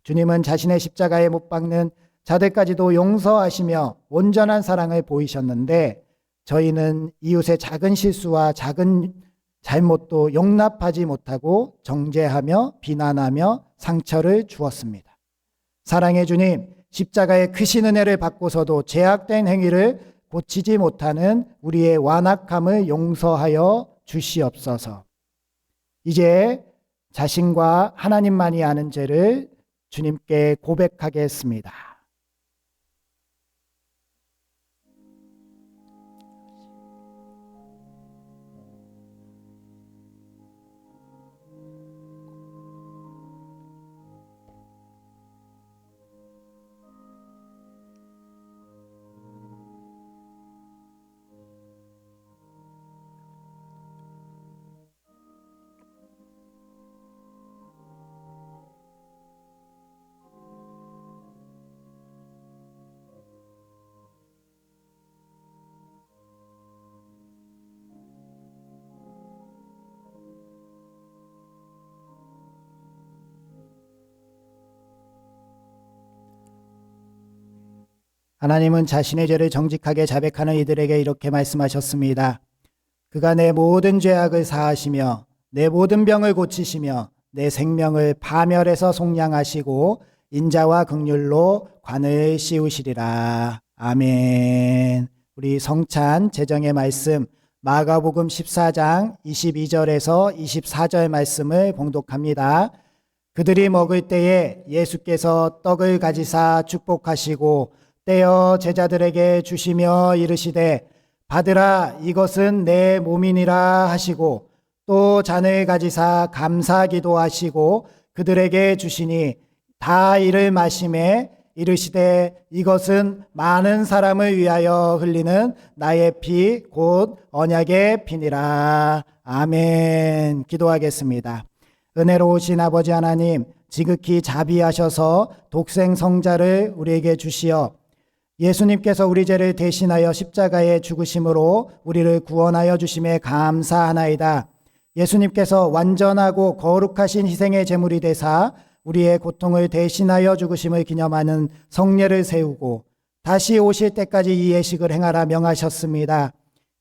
주님은 자신의 십자가에 못 박는 자들까지도 용서하시며 온전한 사랑을 보이셨는데 저희는 이웃의 작은 실수와 작은 잘못도 용납하지 못하고 정죄하며 비난하며 상처를 주었습니다. 사랑의 주님, 십자가의 크신 은혜를 받고서도 죄악된 행위를 고치지 못하는 우리의 완악함을 용서하여 주시옵소서. 이제 자신과 하나님만이 아는 죄를 주님께 고백하겠습니다. 하나님은 자신의 죄를 정직하게 자백하는 이들에게 이렇게 말씀하셨습니다. 그가 내 모든 죄악을 사하시며 내 모든 병을 고치시며 내 생명을 파멸해서 속량하시고 인자와 긍휼로 관을 씌우시리라. 아멘. 우리 성찬 제정의 말씀 마가복음 14장 22절에서 24절 말씀을 봉독합니다. 그들이 먹을 때에 예수께서 떡을 가지사 축복하시고 떼어 제자들에게 주시며 이르시되 받으라 이것은 내 몸이니라 하시고 또 잔을 가지사 감사기도 하시고 그들에게 주시니 다 이를 마시매 이르시되 이것은 많은 사람을 위하여 흘리는 나의 피 곧 언약의 피니라. 아멘. 기도하겠습니다. 은혜로우신 아버지 하나님, 지극히 자비하셔서 독생 성자를 우리에게 주시어 예수님께서 우리 죄를 대신하여 십자가에 죽으심으로 우리를 구원하여 주심에 감사하나이다. 예수님께서 완전하고 거룩하신 희생의 제물이 되사 우리의 고통을 대신하여 죽으심을 기념하는 성례를 세우고 다시 오실 때까지 이 예식을 행하라 명하셨습니다.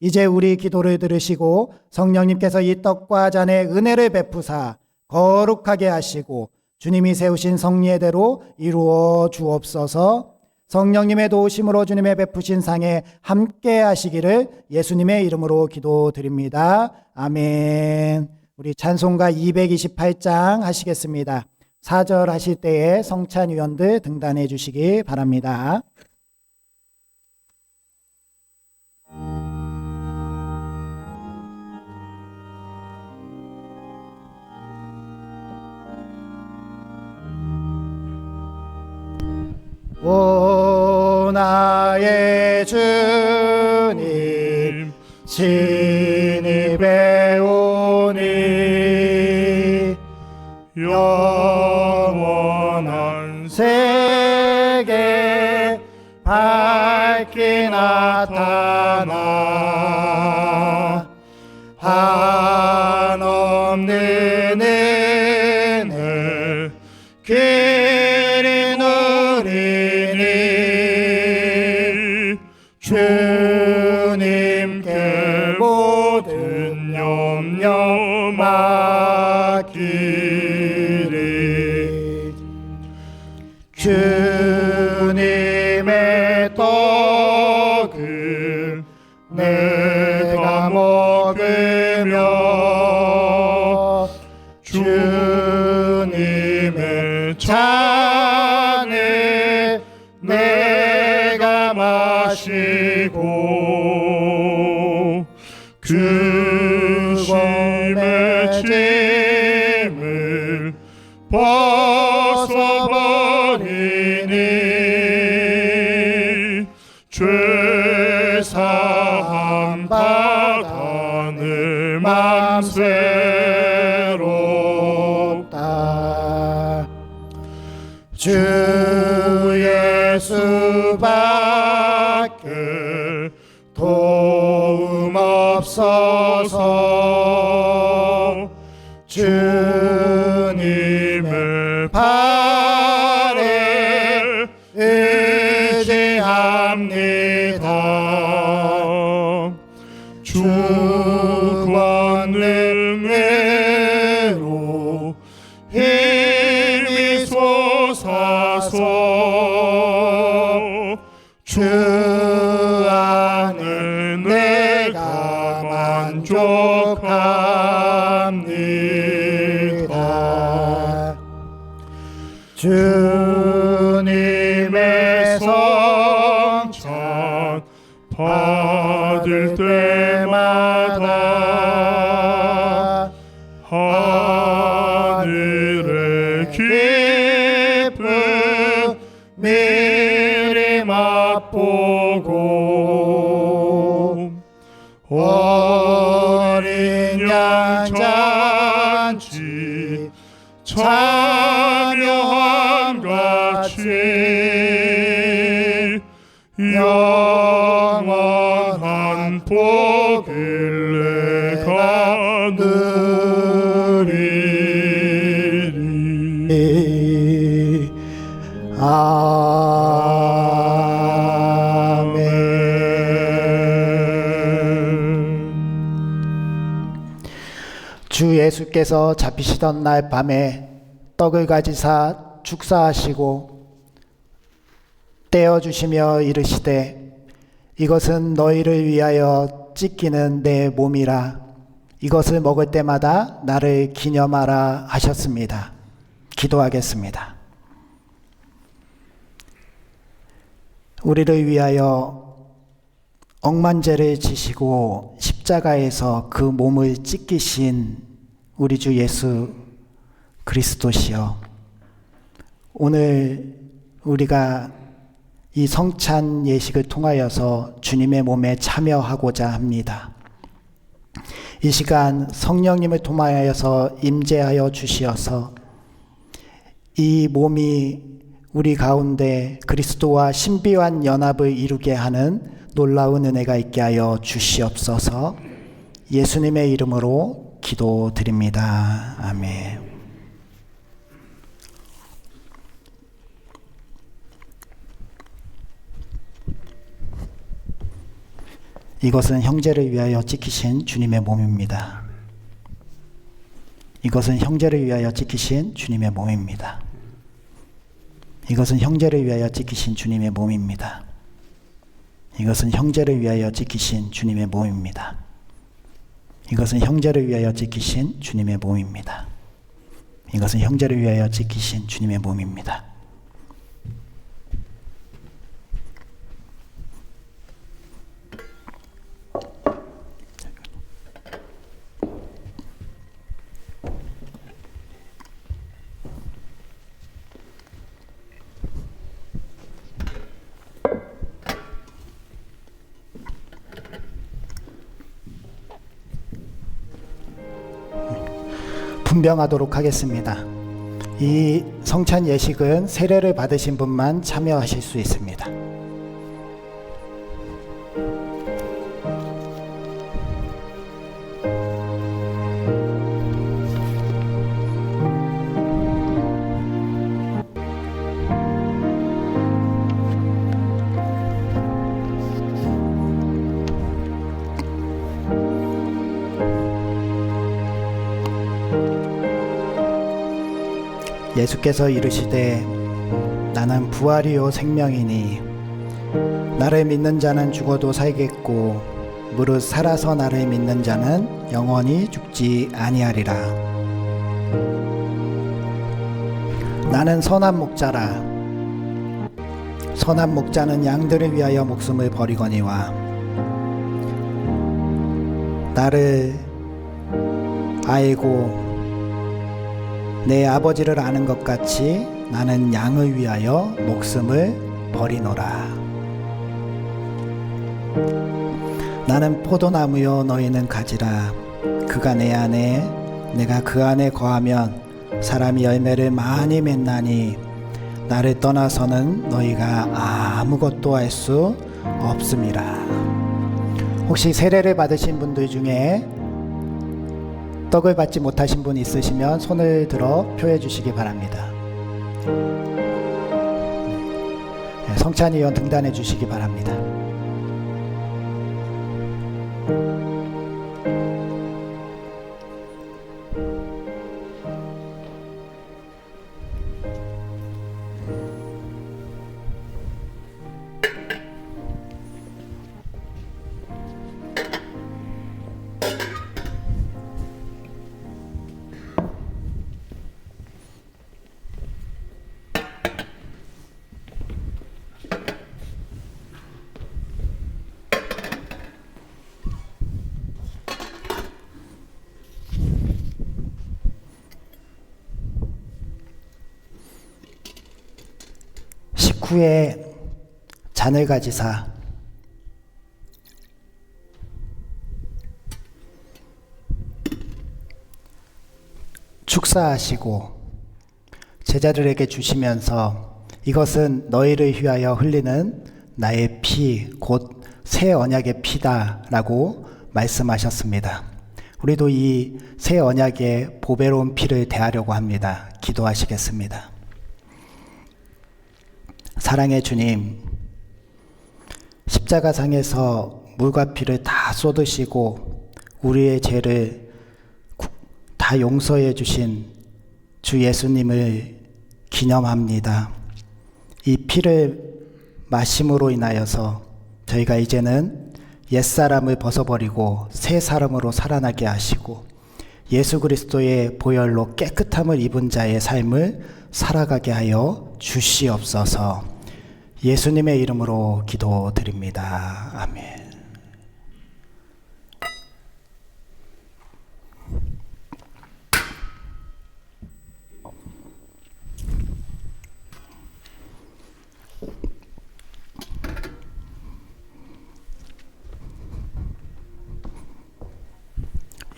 이제 우리 기도를 들으시고 성령님께서 이 떡과 잔에 은혜를 베푸사 거룩하게 하시고 주님이 세우신 성례대로 이루어 주옵소서. 성령님의 도우심으로 주님의 베푸신 상에 함께 하시기를 예수님의 이름으로 기도드립니다. 아멘. 우리 찬송가 228장 하시겠습니다. 4절 하실 때에 성찬위원들 등단해 주시기 바랍니다. 오 나의 주님 진입해 오니 영원한 세계 밝게 나타나 한없는 은혜 길이 누리니 주님께 모든 염려 맡기리. 주님의 떡은 내가 먹으며 주님의 잔을 내가 마시고 그 짐의 짐을 벗어버리니 죄 사함 받아늘 맘새롭다. 주 예수밖에 도움 없어서 주님의 발에 의지합니다. 주 권능으로 힘이 솟아서 주 안에 내가 만족합니다. 주 받아 하늘의 기쁨 미리 맛보고 어린 양 잔치 참여한 같이 영원한 복을 내가 누리리. 아멘. 주 예수께서 잡히시던 날 밤에 떡을 가지사 축사하시고 떼어주시며 이르시되 이것은 너희를 위하여 찢기는 내 몸이라 이것을 먹을 때마다 나를 기념하라 하셨습니다. 기도하겠습니다. 우리를 위하여 억만죄를 지시고 십자가에서 그 몸을 찢기신 우리 주 예수 그리스도시여, 오늘 우리가 이 성찬 예식을 통하여서 주님의 몸에 참여하고자 합니다. 이 시간 성령님을 통하여서 임재하여 주시어서 이 몸이 우리 가운데 그리스도와 신비한 연합을 이루게 하는 놀라운 은혜가 있게 하여 주시옵소서. 예수님의 이름으로 기도드립니다. 아멘. 이것은 형제를 위하여 찢기신 주님의 몸입니다. 이것은 형제를 위하여 찢기신 주님의 몸입니다. 이것은 형제를 위하여 찢기신 주님의 몸입니다. 이것은 형제를 위하여 찢기신 주님의 몸입니다. 이것은 형제를 위하여 찢기신 주님의 몸입니다. 이것은 형제를 위하여 찢기신 주님의 몸입니다. 분명하도록 하겠습니다. 이 성찬 예식은 세례를 받으신 분만 참여하실 수 있습니다. 예수께서 이르시되 나는 부활이요 생명이니 나를 믿는 자는 죽어도 살겠고 무릇 살아서 나를 믿는 자는 영원히 죽지 아니하리라. 나는 선한 목자라. 선한 목자는 양들을 위하여 목숨을 버리거니와 나를 알고 내 아버지를 아는 것 같이 나는 양을 위하여 목숨을 버리노라. 나는 포도나무요 너희는 가지라. 그가 내 안에 내가 그 안에 거하면 사람이 열매를 많이 맺나니 나를 떠나서는 너희가 아무것도 할 수 없음이라. 혹시 세례를 받으신 분들 중에 떡을 받지 못하신 분 있으시면 손을 들어 표해 주시기 바랍니다. 성찬위원 등단해 주시기 바랍니다. 후에 잔을 가지사 축사하시고 제자들에게 주시면서 이것은 너희를 위하여 흘리는 나의 피, 곧 새 언약의 피다라고 말씀하셨습니다. 우리도 이 새 언약의 보배로운 피를 대하려고 합니다. 기도하시겠습니다. 사랑의 주님, 십자가상에서 물과 피를 다 쏟으시고 우리의 죄를 다 용서해 주신 주 예수님을 기념합니다. 이 피를 마심으로 인하여서 저희가 이제는 옛사람을 벗어버리고 새 사람으로 살아나게 하시고 예수 그리스도의 보혈로 깨끗함을 입은 자의 삶을 살아가게 하여 주시옵소서. 예수님의 이름으로 기도드립니다. 아멘.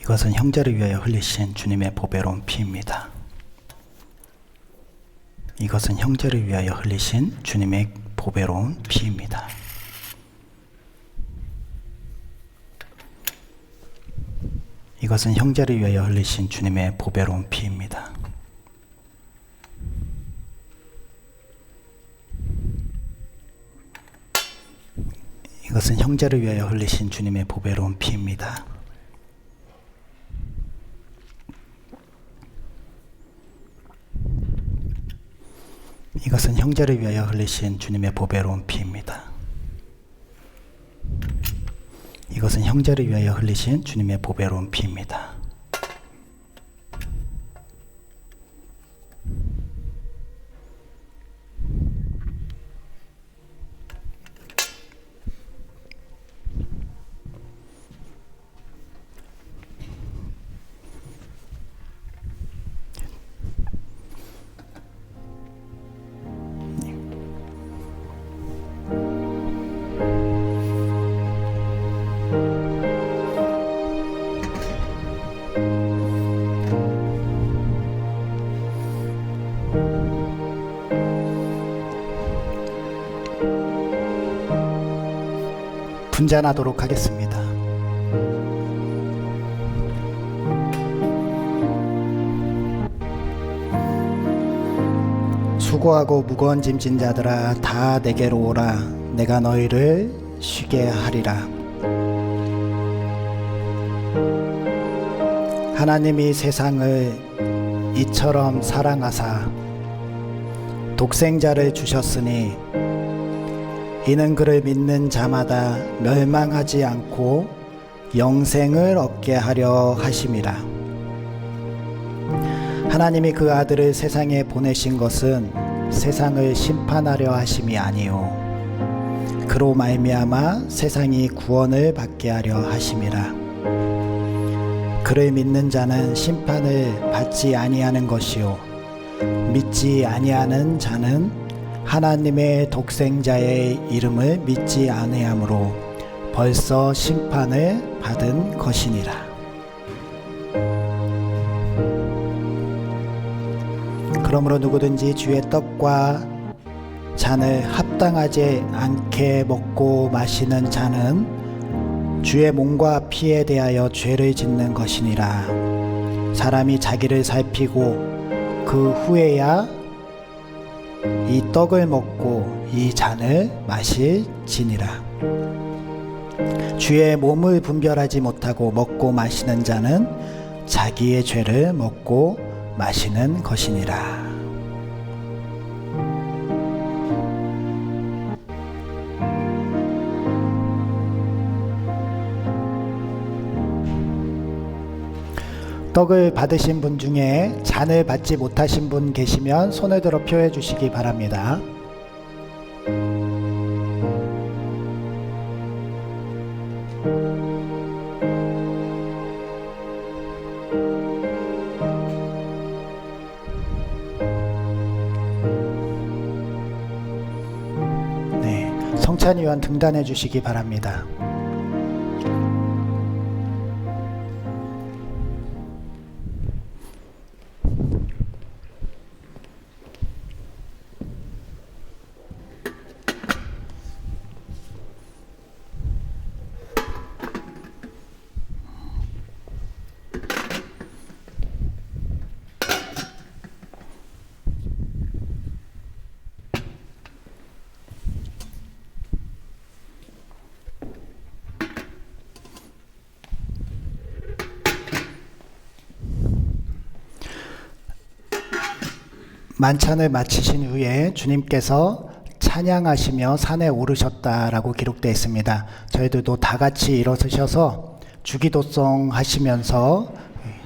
이것은 형제를 위하여 흘리신 주님의 보배로운 피입니다. 이것은 형제를 위하여 흘리신 주님의 보배로운 피입니다. 이것은 형제를 위하여 흘리신 주님의 보배로운 피입니다. 이것은 형제를 위하여 흘리신 주님의 보배로운 피입니다. 이것은 형제를 위하여 흘리신 주님의 보배로운 피입니다. 이것은 형제를 위하여 흘리신 주님의 보배로운 피입니다. 분잔하도록 하겠습니다. 수고하고 무거운 짐진 자들아 다 내게로 오라. 내가 너희를 쉬게 하리라. 하나님이 세상을 이처럼 사랑하사 독생자를 주셨으니 이는 그를 믿는 자마다 멸망하지 않고 영생을 얻게 하려 하심이라. 하나님이 그 아들을 세상에 보내신 것은 세상을 심판하려 하심이 아니요 그로 말미암아 세상이 구원을 받게 하려 하심이라. 그를 믿는 자는 심판을 받지 아니하는 것이요 믿지 아니하는 자는 하나님의 독생자의 이름을 믿지 아니하므로 벌써 심판을 받은 것이니라. 그러므로 누구든지 주의 떡과 잔을 합당하지 않게 먹고 마시는 자는 주의 몸과 피에 대하여 죄를 짓는 것이니라. 사람이 자기를 살피고 그 후에야 이 떡을 먹고 이 잔을 마실지니라. 주의 몸을 분별하지 못하고 먹고 마시는 자는 자기의 죄를 먹고 마시는 것이니라. 떡을 받으신 분 중에 잔을 받지 못하신 분 계시면 손을 들어 표해 주시기 바랍니다. 성찬위원 등단해 주시기 바랍니다. 만찬을 마치신 후에 주님께서 찬양하시며 산에 오르셨다라고 기록되어 있습니다. 저희들도 다 같이 일어서셔서 주기도송 하시면서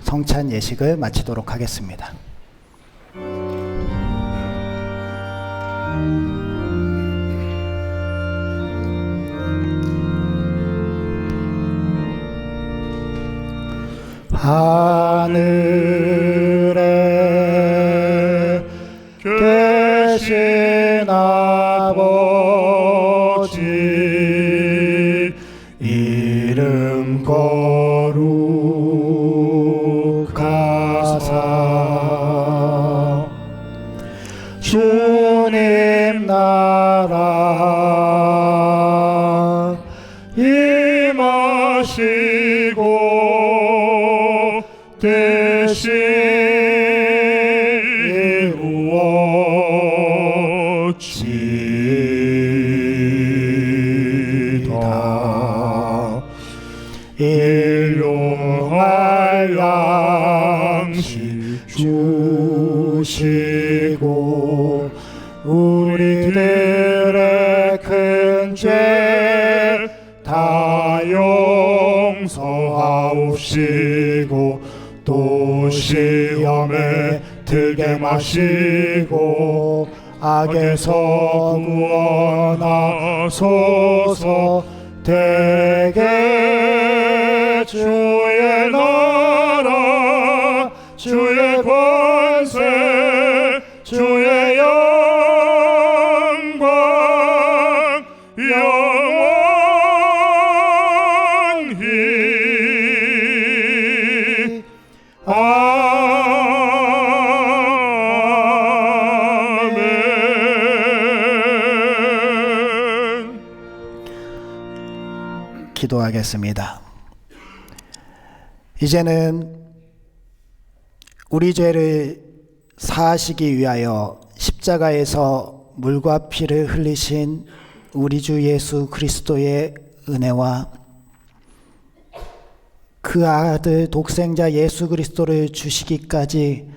성찬 예식을 마치도록 하겠습니다. 하늘에 계신 아버지 이름 거룩하사 주님 나라 임하시고 대신 이루어지다. 일용할 양식 주시고 우리들의 큰 죄 다 용서하옵시고 또 시험에 들게 마시고 악에서 구원하소서. 대개 주의 나라 주의 권세 주의 영광 영원히 아멘. 기도하겠습니다. 이제는 우리 죄를 사하시기 위하여 십자가에서 물과 피를 흘리신 우리 주 예수 그리스도의 은혜와 그 아들 독생자 예수 그리스도를 주시기까지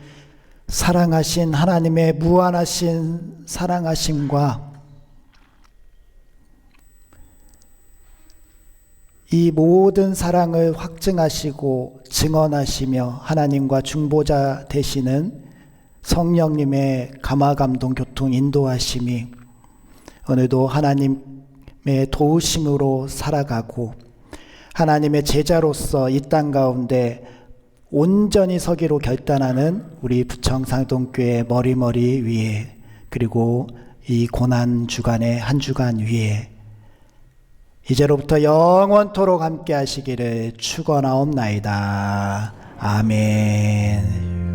사랑하신 하나님의 무한하신 사랑하심과 이 모든 사랑을 확증하시고 증언하시며 하나님과 중보자 되시는 성령님의 감화감동 교통 인도하심이 오늘도 하나님의 도우심으로 살아가고 하나님의 제자로서 이 땅 가운데 온전히 서기로 결단하는 우리 부청상동교회 머리머리 위에 그리고 이 고난 주간의 한 주간 위에 이제로부터 영원토록 함께 하시기를 축원하옵나이다. 아멘.